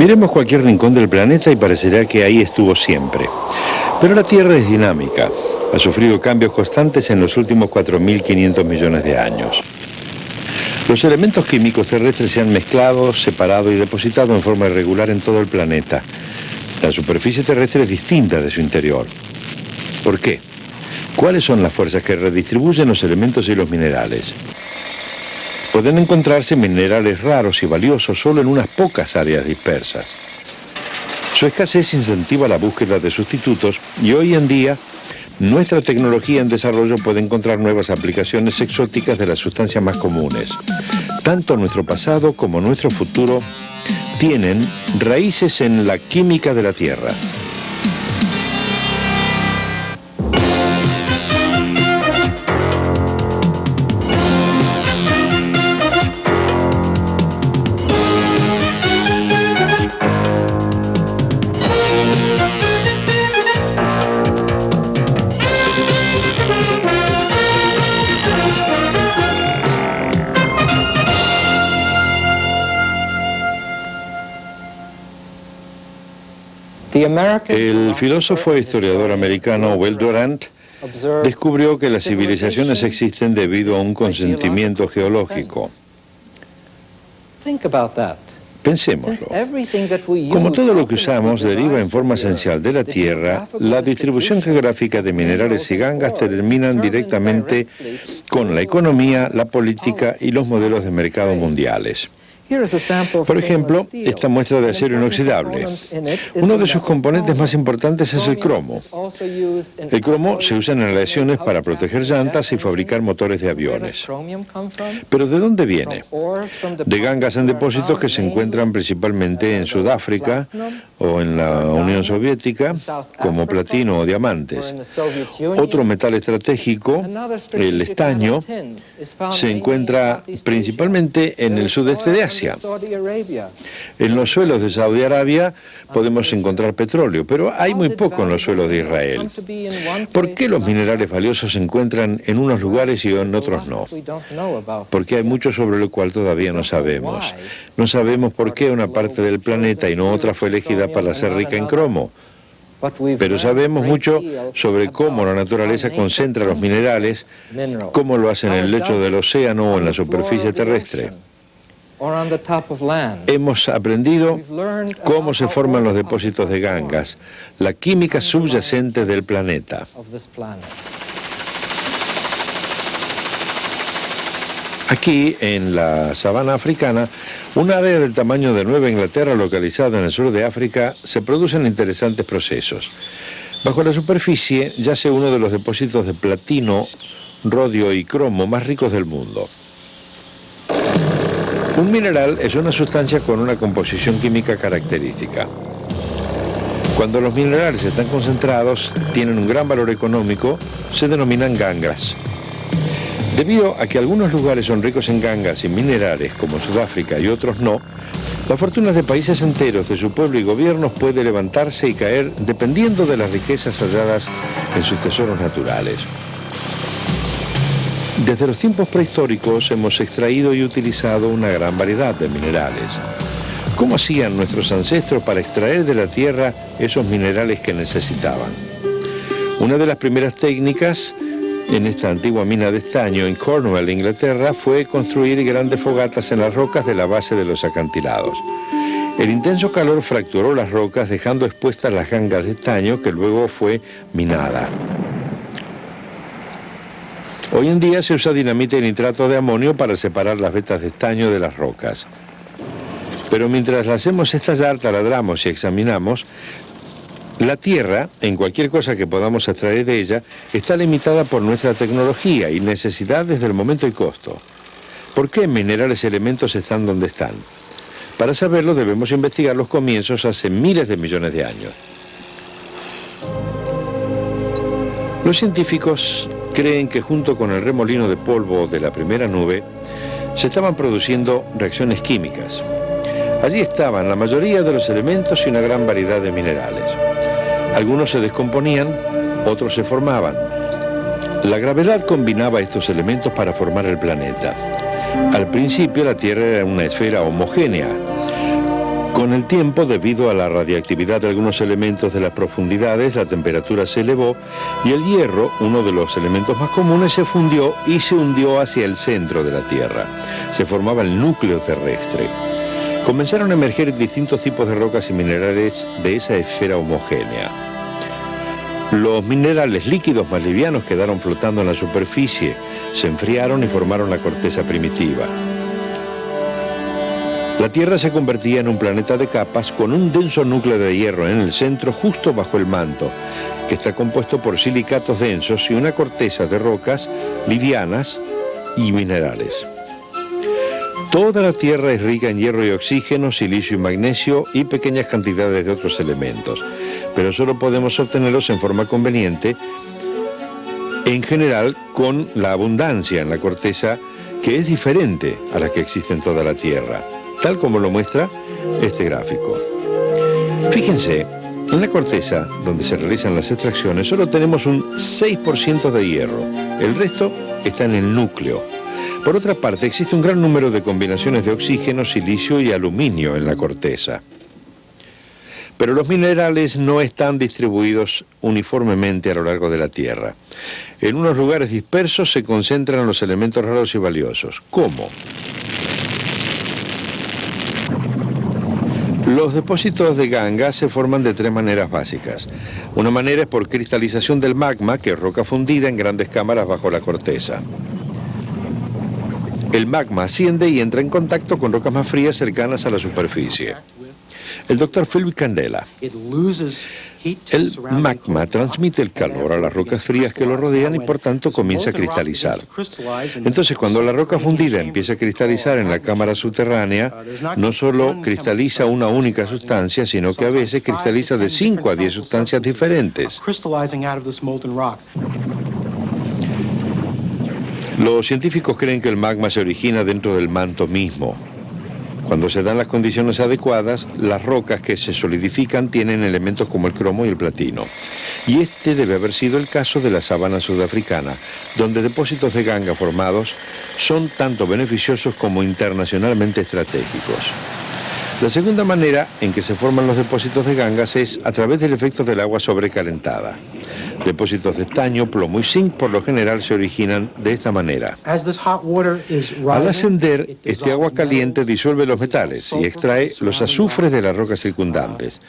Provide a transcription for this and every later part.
Miremos cualquier rincón del planeta y parecerá que ahí estuvo siempre. Pero la Tierra es dinámica. Ha sufrido cambios constantes en los últimos 4.500 millones de años. Los elementos químicos terrestres se han mezclado, separado y depositado en forma irregular en todo el planeta. La superficie terrestre es distinta de su interior. ¿Por qué? ¿Cuáles son las fuerzas que redistribuyen los elementos y los minerales? Pueden encontrarse minerales raros y valiosos solo en unas pocas áreas dispersas. Su escasez incentiva la búsqueda de sustitutos y hoy en día nuestra tecnología en desarrollo puede encontrar nuevas aplicaciones exóticas de las sustancias más comunes. Tanto nuestro pasado como nuestro futuro tienen raíces en la química de la Tierra. El filósofo e historiador americano Will Durant descubrió que las civilizaciones existen debido a un consentimiento geológico. Pensémoslo. Como todo lo que usamos deriva en forma esencial de la Tierra, la distribución geográfica de minerales y gangas terminan directamente con la economía, la política y los modelos de mercado mundiales. Por ejemplo, esta muestra de acero inoxidable. Uno de sus componentes más importantes es el cromo. El cromo se usa en aleaciones para proteger llantas y fabricar motores de aviones. ¿Pero de dónde viene? De gangas en depósitos que se encuentran principalmente en Sudáfrica o en la Unión Soviética, como platino o diamantes. Otro metal estratégico, el estaño, se encuentra principalmente en el sudeste de Asia. En los suelos de Saudi Arabia podemos encontrar petróleo, pero hay muy poco en los suelos de Israel. ¿Por qué los minerales valiosos se encuentran en unos lugares y en otros no? Porque hay mucho sobre lo cual todavía no sabemos. No sabemos por qué una parte del planeta y no otra fue elegida para ser rica en cromo. Pero sabemos mucho sobre cómo la naturaleza concentra los minerales, cómo lo hace en el lecho del océano o en la superficie terrestre. Hemos aprendido cómo se forman los depósitos de gangas, la química subyacente del planeta. Aquí, en la sabana africana, un área del tamaño de Nueva Inglaterra localizada en el sur de África, se producen interesantes procesos. Bajo la superficie yace uno de los depósitos de platino, rodio y cromo más ricos del mundo. Un mineral es una sustancia con una composición química característica. Cuando los minerales están concentrados, tienen un gran valor económico, se denominan gangas. Debido a que algunos lugares son ricos en gangas y minerales, como Sudáfrica y otros no, las fortunas de países enteros, de su pueblo y gobiernos puede levantarse y caer dependiendo de las riquezas halladas en sus tesoros naturales. Desde los tiempos prehistóricos hemos extraído y utilizado una gran variedad de minerales. ¿Cómo hacían nuestros ancestros para extraer de la tierra esos minerales que necesitaban? Una de las primeras técnicas en esta antigua mina de estaño en Cornwall, Inglaterra, fue construir grandes fogatas en las rocas de la base de los acantilados. El intenso calor fracturó las rocas, dejando expuestas las gangas de estaño que luego fue minada. Hoy en día se usa dinamita y nitrato de amonio para separar las vetas de estaño de las rocas. Pero mientras las hacemos estallar, taladramos y examinamos, la Tierra, en cualquier cosa que podamos extraer de ella, está limitada por nuestra tecnología y necesidades del momento y costo. ¿Por qué minerales y elementos están donde están? Para saberlo debemos investigar los comienzos hace miles de millones de años. Los científicos creen que junto con el remolino de polvo de la primera nube, se estaban produciendo reacciones químicas. Allí estaban la mayoría de los elementos y una gran variedad de minerales. Algunos se descomponían, otros se formaban. La gravedad combinaba estos elementos para formar el planeta. Al principio la Tierra era una esfera homogénea. Con el tiempo, debido a la radiactividad de algunos elementos de las profundidades, la temperatura se elevó y el hierro, uno de los elementos más comunes, se fundió y se hundió hacia el centro de la Tierra. Se formaba el núcleo terrestre. Comenzaron a emerger distintos tipos de rocas y minerales de esa esfera homogénea. Los minerales líquidos más livianos quedaron flotando en la superficie, se enfriaron y formaron la corteza primitiva. La Tierra se convertía en un planeta de capas con un denso núcleo de hierro en el centro, justo bajo el manto, que está compuesto por silicatos densos y una corteza de rocas livianas y minerales. Toda la Tierra es rica en hierro y oxígeno, silicio y magnesio y pequeñas cantidades de otros elementos, pero solo podemos obtenerlos en forma conveniente, en general con la abundancia en la corteza, que es diferente a la que existe en toda la Tierra, tal como lo muestra este gráfico. Fíjense, en la corteza, donde se realizan las extracciones, solo tenemos un 6% de hierro. El resto está en el núcleo. Por otra parte, existe un gran número de combinaciones de oxígeno, silicio y aluminio en la corteza. Pero los minerales no están distribuidos uniformemente a lo largo de la Tierra. En unos lugares dispersos se concentran los elementos raros y valiosos. ¿Cómo? Los depósitos de ganga se forman de tres maneras básicas. Una manera es por cristalización del magma, que es roca fundida en grandes cámaras bajo la corteza. El magma asciende y entra en contacto con rocas más frías cercanas a la superficie. El doctor Philip Candela. El magma transmite el calor a las rocas frías que lo rodean y por tanto comienza a cristalizar. Entonces, cuando la roca fundida empieza a cristalizar en la cámara subterránea, no solo cristaliza una única sustancia, sino que a veces cristaliza de 5 a 10 sustancias diferentes. Los científicos creen que el magma se origina dentro del manto mismo. Cuando se dan las condiciones adecuadas, las rocas que se solidifican tienen elementos como el cromo y el platino. Y este debe haber sido el caso de la sabana sudafricana, donde depósitos de ganga formados son tanto beneficiosos como internacionalmente estratégicos. La segunda manera en que se forman los depósitos de gangas es a través del efecto del agua sobrecalentada. Depósitos de estaño, plomo y zinc por lo general se originan de esta manera. Al ascender, este agua caliente disuelve los metales y extrae los azufres de las rocas circundantes.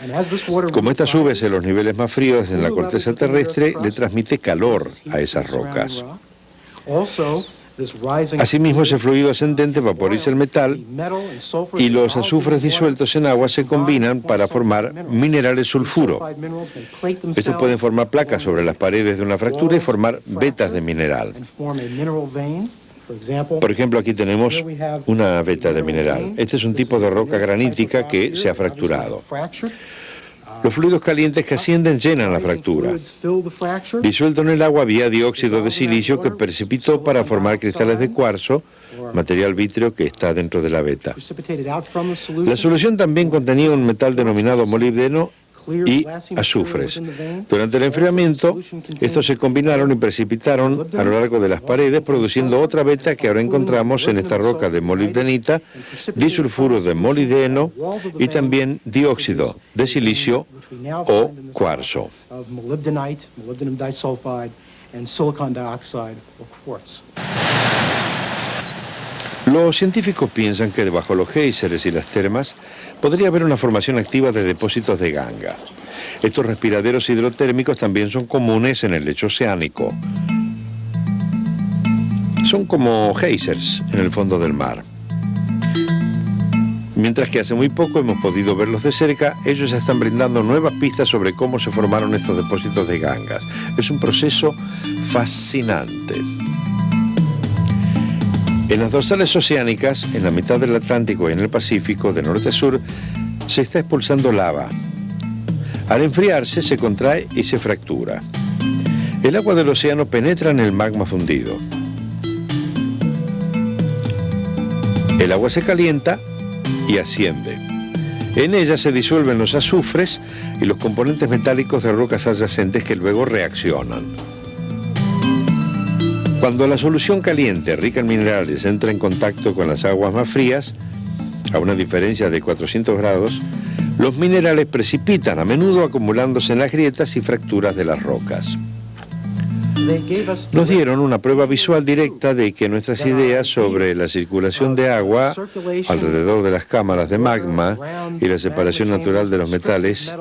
Como esta sube hacia los niveles más fríos en la corteza terrestre, le transmite calor a esas rocas. Asimismo, ese fluido ascendente vaporiza el metal y los azufres disueltos en agua se combinan para formar minerales sulfuro. Estos pueden formar placas sobre las paredes de una fractura y formar vetas de mineral. Por ejemplo, aquí tenemos una veta de mineral. Este es un tipo de roca granítica que se ha fracturado. Los fluidos calientes que ascienden llenan la fractura. Disuelto en el agua había dióxido de silicio que precipitó para formar cristales de cuarzo, material vítreo que está dentro de la veta. La solución también contenía un metal denominado molibdeno y azufres. Durante el enfriamiento, estos se combinaron y precipitaron a lo largo de las paredes, produciendo otra veta que ahora encontramos en esta roca de molibdenita, disulfuro de molibdeno y también dióxido de silicio o cuarzo. Los científicos piensan que debajo de los géiseres y las termas podría haber una formación activa de depósitos de ganga. Estos respiraderos hidrotérmicos también son comunes en el lecho oceánico. Son como géisers en el fondo del mar. Mientras que hace muy poco hemos podido verlos de cerca, ellos están brindando nuevas pistas sobre cómo se formaron estos depósitos de gangas. Es un proceso fascinante. En las dorsales oceánicas, en la mitad del Atlántico y en el Pacífico, de norte a sur, se está expulsando lava. Al enfriarse, se contrae y se fractura. El agua del océano penetra en el magma fundido. El agua se calienta y asciende. En ella se disuelven los azufres y los componentes metálicos de rocas adyacentes que luego reaccionan. Cuando la solución caliente, rica en minerales, entra en contacto con las aguas más frías, a una diferencia de 400 grados, los minerales precipitan, a menudo acumulándose en las grietas y fracturas de las rocas. Nos dieron una prueba visual directa de que nuestras ideas sobre la circulación de agua alrededor de las cámaras de magma y la separación natural de los metales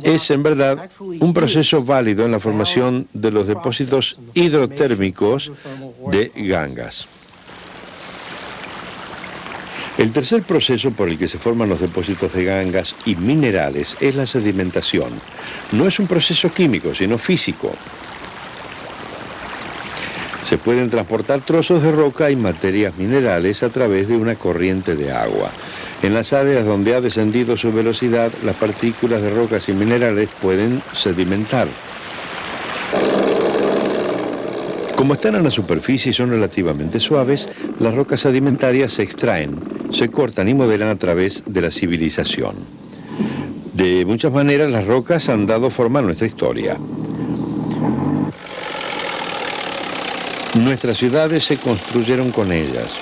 es en verdad un proceso válido en la formación de los depósitos hidrotérmicos de gangas. El tercer proceso por el que se forman los depósitos de gangas y minerales es la sedimentación. No es un proceso químico, sino físico. Se pueden transportar trozos de roca y materias minerales a través de una corriente de agua. En las áreas donde ha descendido su velocidad, las partículas de rocas y minerales pueden sedimentar. Como están en la superficie y son relativamente suaves, las rocas sedimentarias se extraen, se cortan y modelan a través de la civilización. De muchas maneras, las rocas han dado forma a nuestra historia. Nuestras ciudades se construyeron con ellas.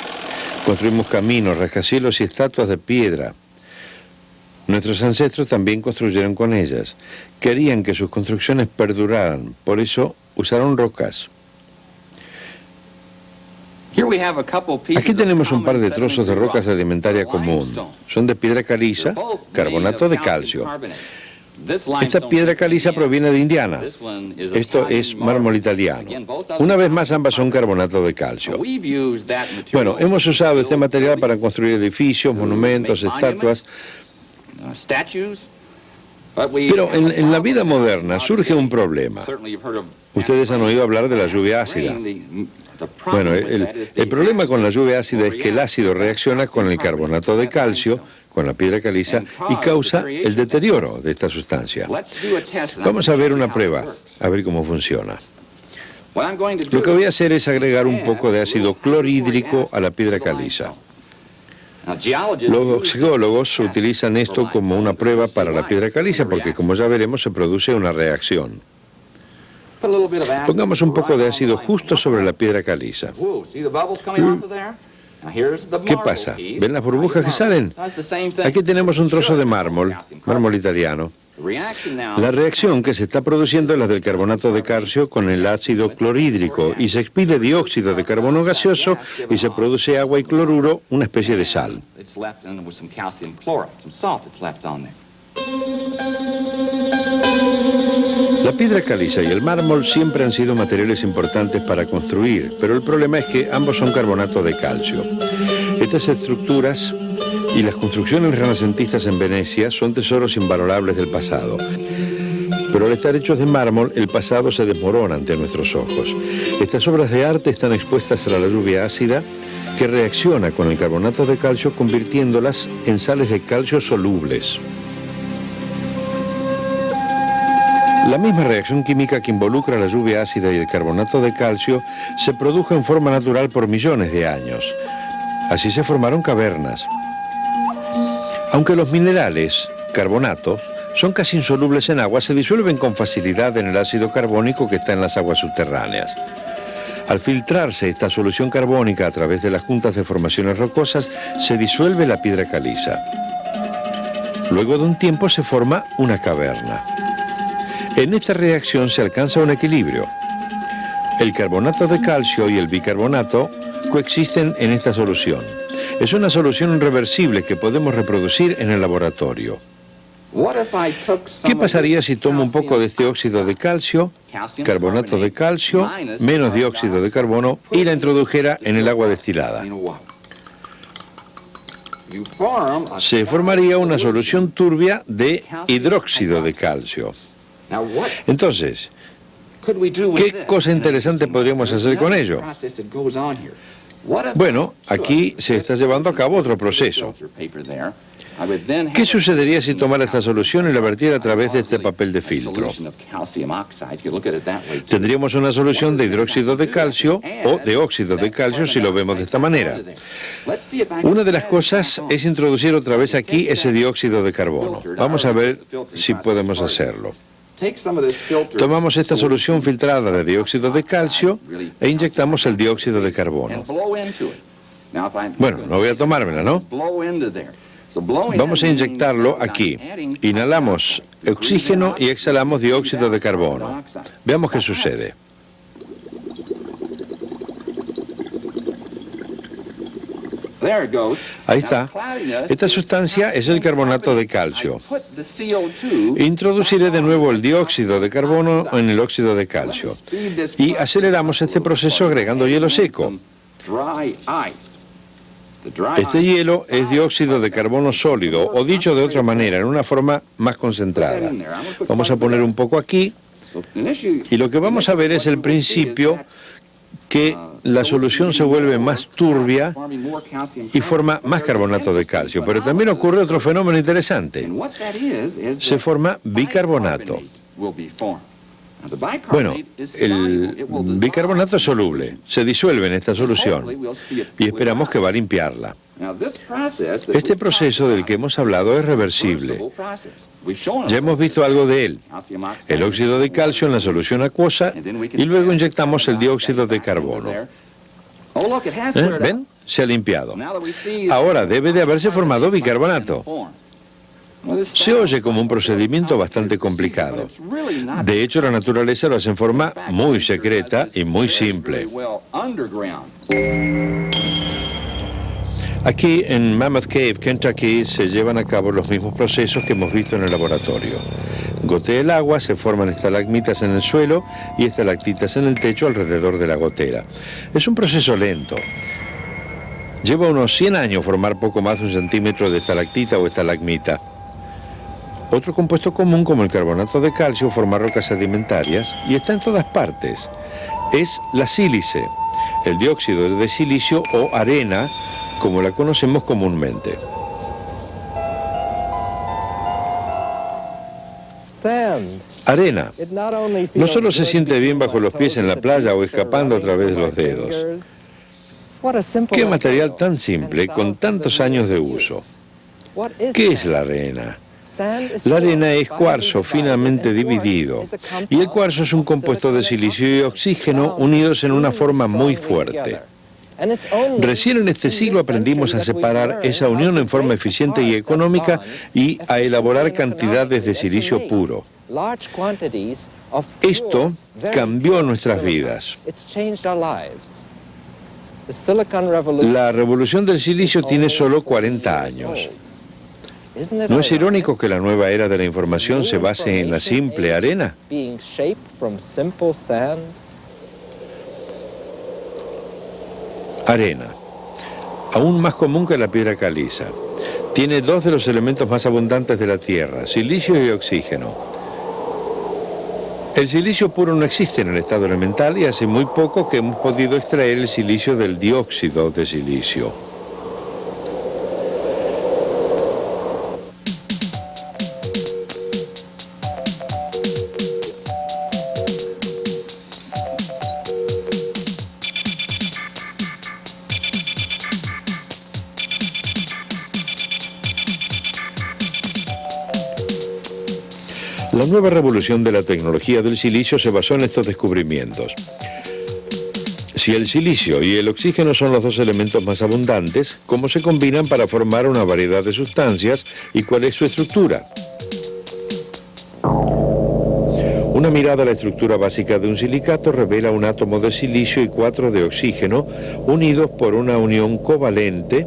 Construimos caminos, rascacielos y estatuas de piedra. Nuestros ancestros también construyeron con ellas. Querían que sus construcciones perduraran, por eso usaron rocas. Aquí tenemos un par de trozos de roca sedimentaria común. Son de piedra caliza, carbonato de calcio. Esta piedra caliza proviene de Indiana. Esto es mármol italiano. Una vez más, ambas son carbonato de calcio. Bueno, hemos usado este material para construir edificios, monumentos, estatuas. Pero en la vida moderna surge un problema. Ustedes han oído hablar de la lluvia ácida. Bueno, el problema con la lluvia ácida es que el ácido reacciona con el carbonato de calcio, con la piedra caliza, y causa el deterioro de esta sustancia. Vamos a ver una prueba, a ver cómo funciona. Lo que voy a hacer es agregar un poco de ácido clorhídrico a la piedra caliza. Los geólogos utilizan esto como una prueba para la piedra caliza porque, como ya veremos, se produce una reacción. Pongamos un poco de ácido justo sobre la piedra caliza. ¿Qué pasa? ¿Ven las burbujas que salen? Aquí tenemos un trozo de mármol italiano. La reacción que se está produciendo es la del carbonato de calcio con el ácido clorhídrico y se expide dióxido de carbono gaseoso y se produce agua y cloruro, una especie de sal. La piedra caliza y el mármol siempre han sido materiales importantes para construir, pero el problema es que ambos son carbonato de calcio. Estas estructuras y las construcciones renacentistas en Venecia son tesoros invalorables del pasado. Pero al estar hechos de mármol, el pasado se desmorona ante nuestros ojos. Estas obras de arte están expuestas a la lluvia ácida que reacciona con el carbonato de calcio convirtiéndolas en sales de calcio solubles. La misma reacción química que involucra la lluvia ácida y el carbonato de calcio se produjo en forma natural por millones de años. Así se formaron cavernas. Aunque los minerales, carbonatos, son casi insolubles en agua, se disuelven con facilidad en el ácido carbónico que está en las aguas subterráneas. Al filtrarse esta solución carbónica a través de las juntas de formaciones rocosas, se disuelve la piedra caliza. Luego de un tiempo se forma una caverna. En esta reacción se alcanza un equilibrio. El carbonato de calcio y el bicarbonato coexisten en esta solución. Es una solución irreversible que podemos reproducir en el laboratorio. ¿Qué pasaría si tomo un poco de este óxido de calcio, carbonato de calcio, menos dióxido de carbono y la introdujera en el agua destilada? Se formaría una solución turbia de hidróxido de calcio. Entonces, ¿qué cosa interesante podríamos hacer con ello? Bueno, aquí se está llevando a cabo otro proceso. ¿Qué sucedería si tomara esta solución y la vertiera a través de este papel de filtro? Tendríamos una solución de hidróxido de calcio o de óxido de calcio si lo vemos de esta manera. Una de las cosas es introducir otra vez aquí ese dióxido de carbono. Vamos a ver si podemos hacerlo. Tomamos esta solución filtrada de dióxido de calcio e inyectamos el dióxido de carbono. Bueno, no voy a tomármela, ¿no? Vamos a inyectarlo aquí. Inhalamos oxígeno y exhalamos dióxido de carbono. Veamos qué sucede. Ahí está. Esta sustancia es el carbonato de calcio. Introduciré de nuevo el dióxido de carbono en el óxido de calcio. Y aceleramos este proceso agregando hielo seco. Este hielo es dióxido de carbono sólido, o dicho de otra manera, en una forma más concentrada. Vamos a poner un poco aquí. Y lo que vamos a ver es el principio que la solución se vuelve más turbia y forma más carbonato de calcio. Pero también ocurre otro fenómeno interesante. Se forma bicarbonato. Bueno, el bicarbonato es soluble, se disuelve en esta solución y esperamos que va a limpiarla. Este proceso del que hemos hablado es reversible. Ya hemos visto algo de él. El óxido de calcio en la solución acuosa y luego inyectamos el dióxido de carbono. ¿Ven? Se ha limpiado. Ahora debe de haberse formado bicarbonato. Se oye como un procedimiento bastante complicado. De hecho, la naturaleza lo hace en forma muy secreta y muy simple. Aquí en Mammoth Cave, Kentucky, se llevan a cabo los mismos procesos que hemos visto en el laboratorio. Gotea el agua, se forman estalagmitas en el suelo y estalactitas en el techo alrededor de la gotera. Es un proceso lento. Lleva unos 100 años formar poco más de 1 centímetro de estalactita o estalagmita. Otro compuesto común, como el carbonato de calcio, forma rocas sedimentarias y está en todas partes. Es la sílice, el dióxido de silicio o arena, como la conocemos comúnmente. Arena. No solo se siente bien bajo los pies en la playa o escapando a través de los dedos. ¿Qué material tan simple con tantos años de uso? ¿Qué es la arena? La arena es cuarzo finamente dividido y el cuarzo es un compuesto de silicio y oxígeno unidos en una forma muy fuerte. Recién en este siglo aprendimos a separar esa unión en forma eficiente y económica y a elaborar cantidades de silicio puro. Esto cambió nuestras vidas. La revolución del silicio tiene solo 40 años. ¿No es irónico que la nueva era de la información se base en la simple arena? Arena, aún más común que la piedra caliza. Tiene 2 de los elementos más abundantes de la Tierra, silicio y oxígeno. El silicio puro no existe en el estado elemental y hace muy poco que hemos podido extraer el silicio del dióxido de silicio. La nueva revolución de la tecnología del silicio se basó en estos descubrimientos. Si el silicio y el oxígeno son los 2 elementos más abundantes, ¿cómo se combinan para formar una variedad de sustancias y cuál es su estructura? Una mirada a la estructura básica de un silicato revela un átomo de silicio y 4 de oxígeno unidos por una unión covalente,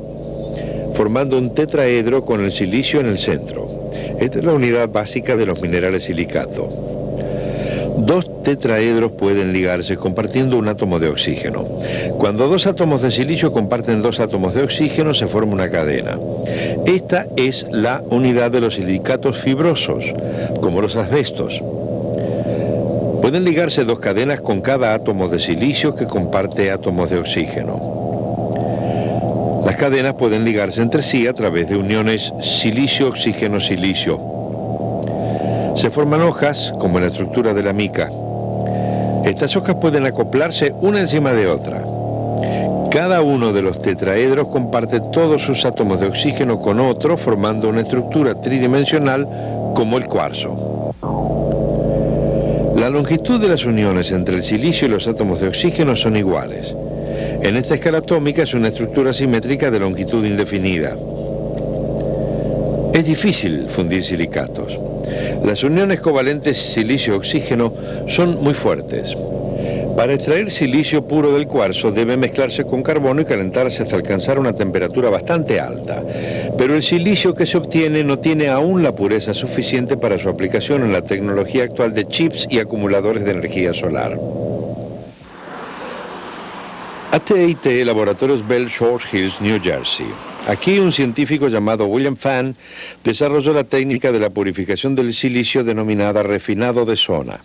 formando un tetraedro con el silicio en el centro. Esta es la unidad básica de los minerales silicato. 2 tetraedros pueden ligarse compartiendo un átomo de oxígeno. Cuando 2 átomos de silicio comparten 2 átomos de oxígeno, se forma una cadena. Esta es la unidad de los silicatos fibrosos, como los asbestos. Pueden ligarse 2 cadenas con cada átomo de silicio que comparte átomos de oxígeno. Las cadenas pueden ligarse entre sí a través de uniones silicio-oxígeno-silicio. Se forman hojas, como en la estructura de la mica. Estas hojas pueden acoplarse una encima de otra. Cada uno de los tetraedros comparte todos sus átomos de oxígeno con otro, formando una estructura tridimensional como el cuarzo. La longitud de las uniones entre el silicio y los átomos de oxígeno son iguales. En esta escala atómica es una estructura simétrica de longitud indefinida. Es difícil fundir silicatos. Las uniones covalentes silicio-oxígeno son muy fuertes. Para extraer silicio puro del cuarzo debe mezclarse con carbono y calentarse hasta alcanzar una temperatura bastante alta. Pero el silicio que se obtiene no tiene aún la pureza suficiente para su aplicación en la tecnología actual de chips y acumuladores de energía solar. AT&T, Laboratorios Bell Short Hills, New Jersey. Aquí un científico llamado William Fan desarrolló la técnica de la purificación del silicio denominada refinado de zona.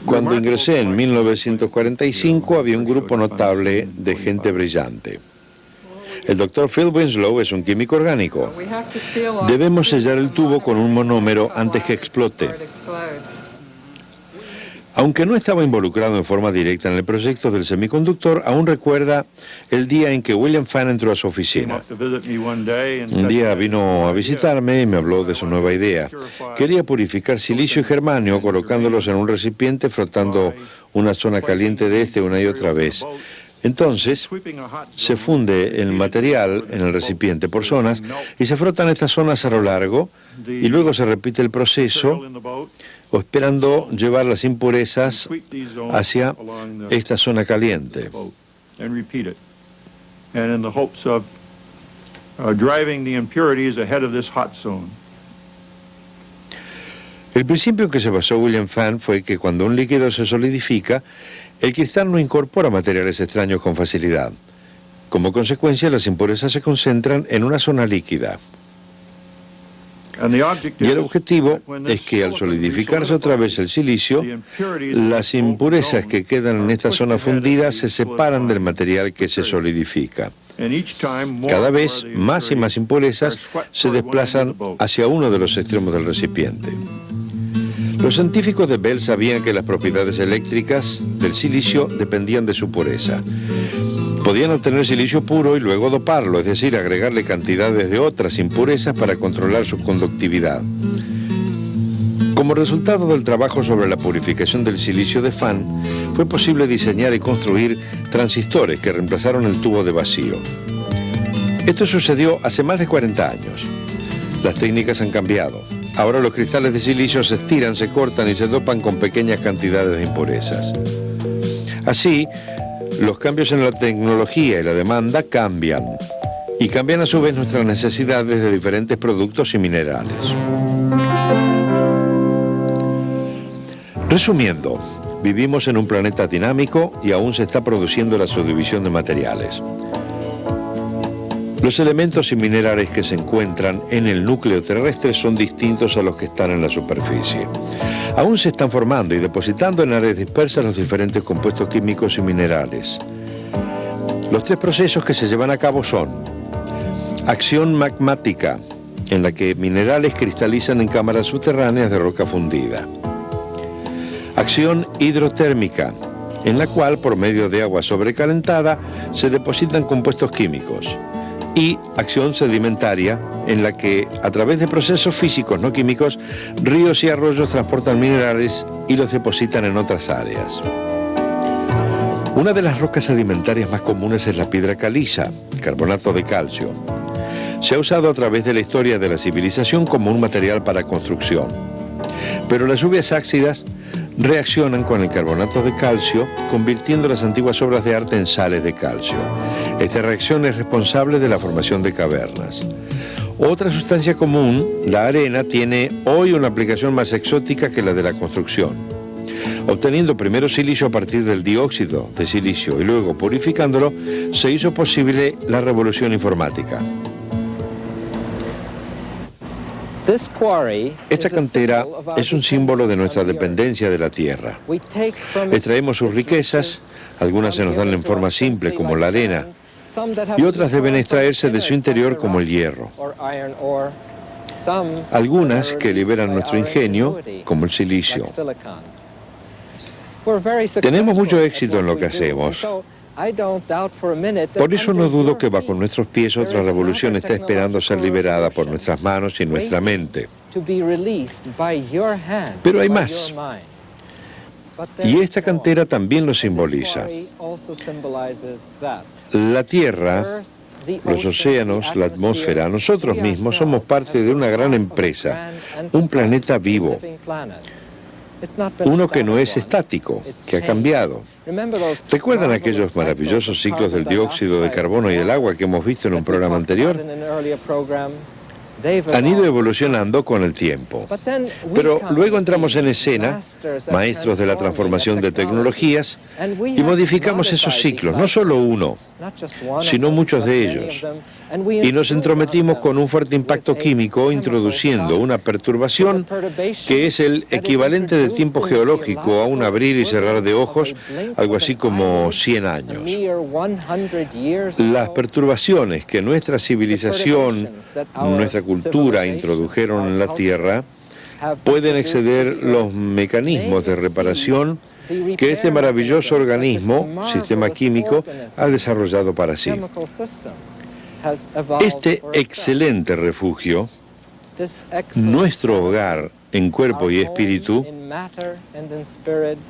Cuando ingresé en 1945 había un grupo notable de gente brillante. El Dr. Phil Winslow es un químico orgánico. Debemos sellar el tubo con un monómero antes que explote. Aunque no estaba involucrado en forma directa en el proyecto del semiconductor, aún recuerda el día en que William Fan entró a su oficina. Un día vino a visitarme y me habló de su nueva idea. Quería purificar silicio y germanio colocándolos en un recipiente, frotando una zona caliente de este una y otra vez. Entonces, se funde el material en el recipiente por zonas y se frotan estas zonas a lo largo y luego se repite el proceso o esperando llevar las impurezas hacia esta zona caliente. El principio en que se basó William Fan fue que cuando un líquido se solidifica, el cristal no incorpora materiales extraños con facilidad. Como consecuencia, las impurezas se concentran en una zona líquida. Y el objetivo es que al solidificarse otra vez el silicio, las impurezas que quedan en esta zona fundida se separan del material que se solidifica. Cada vez más y más impurezas se desplazan hacia uno de los extremos del recipiente. Los científicos de Bell sabían que las propiedades eléctricas del silicio dependían de su pureza. Podían obtener silicio puro y luego doparlo, es decir, agregarle cantidades de otras impurezas para controlar su conductividad. Como resultado del trabajo sobre la purificación del silicio de Fan, fue posible diseñar y construir transistores que reemplazaron el tubo de vacío. Esto sucedió hace más de 40 años. Las técnicas han cambiado. Ahora los cristales de silicio se estiran, se cortan y se dopan con pequeñas cantidades de impurezas. Así, los cambios en la tecnología y la demanda cambian, y cambian a su vez nuestras necesidades de diferentes productos y minerales. Resumiendo, vivimos en un planeta dinámico y aún se está produciendo la subdivisión de materiales. Los elementos y minerales que se encuentran en el núcleo terrestre son distintos a los que están en la superficie. Aún se están formando y depositando en áreas dispersas los diferentes compuestos químicos y minerales. Los tres procesos que se llevan a cabo son: acción magmática, en la que minerales cristalizan en cámaras subterráneas de roca fundida. Acción hidrotérmica, en la cual, por medio de agua sobrecalentada, se depositan compuestos químicos. Y acción sedimentaria, en la que, a través de procesos físicos no químicos, ríos y arroyos transportan minerales y los depositan en otras áreas. Una de las rocas sedimentarias más comunes es la piedra caliza, carbonato de calcio. Se ha usado a través de la historia de la civilización como un material para construcción. Pero las lluvias ácidas reaccionan con el carbonato de calcio, convirtiendo las antiguas obras de arte en sales de calcio. Esta reacción es responsable de la formación de cavernas. Otra sustancia común, la arena, tiene hoy una aplicación más exótica que la de la construcción. Obteniendo primero silicio a partir del dióxido de silicio y luego purificándolo, se hizo posible la revolución informática. Esta cantera es un símbolo de nuestra dependencia de la tierra. Extraemos sus riquezas, algunas se nos dan en forma simple como la arena, y otras deben extraerse de su interior como el hierro. Algunas que liberan nuestro ingenio, como el silicio. Tenemos mucho éxito en lo que hacemos. Por eso no dudo que bajo nuestros pies otra revolución está esperando ser liberada por nuestras manos y nuestra mente. Pero hay más. Y esta cantera también lo simboliza. La Tierra, los océanos, la atmósfera, nosotros mismos somos parte de una gran empresa, un planeta vivo, uno que no es estático, que ha cambiado. ¿Recuerdan aquellos maravillosos ciclos del dióxido de carbono y el agua que hemos visto en un programa anterior? Han ido evolucionando con el tiempo. Pero luego entramos en escena, maestros de la transformación de tecnologías, y modificamos esos ciclos, no solo uno, sino muchos de ellos. Y nos entrometimos con un fuerte impacto químico, introduciendo una perturbación que es el equivalente de tiempo geológico a un abrir y cerrar de ojos, algo así como 100 años. Las perturbaciones que nuestra civilización, nuestra cultura introdujeron en la Tierra pueden exceder los mecanismos de reparación que este maravilloso organismo, sistema químico, ha desarrollado para sí. Este excelente refugio, nuestro hogar en cuerpo y espíritu,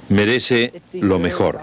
merece lo mejor.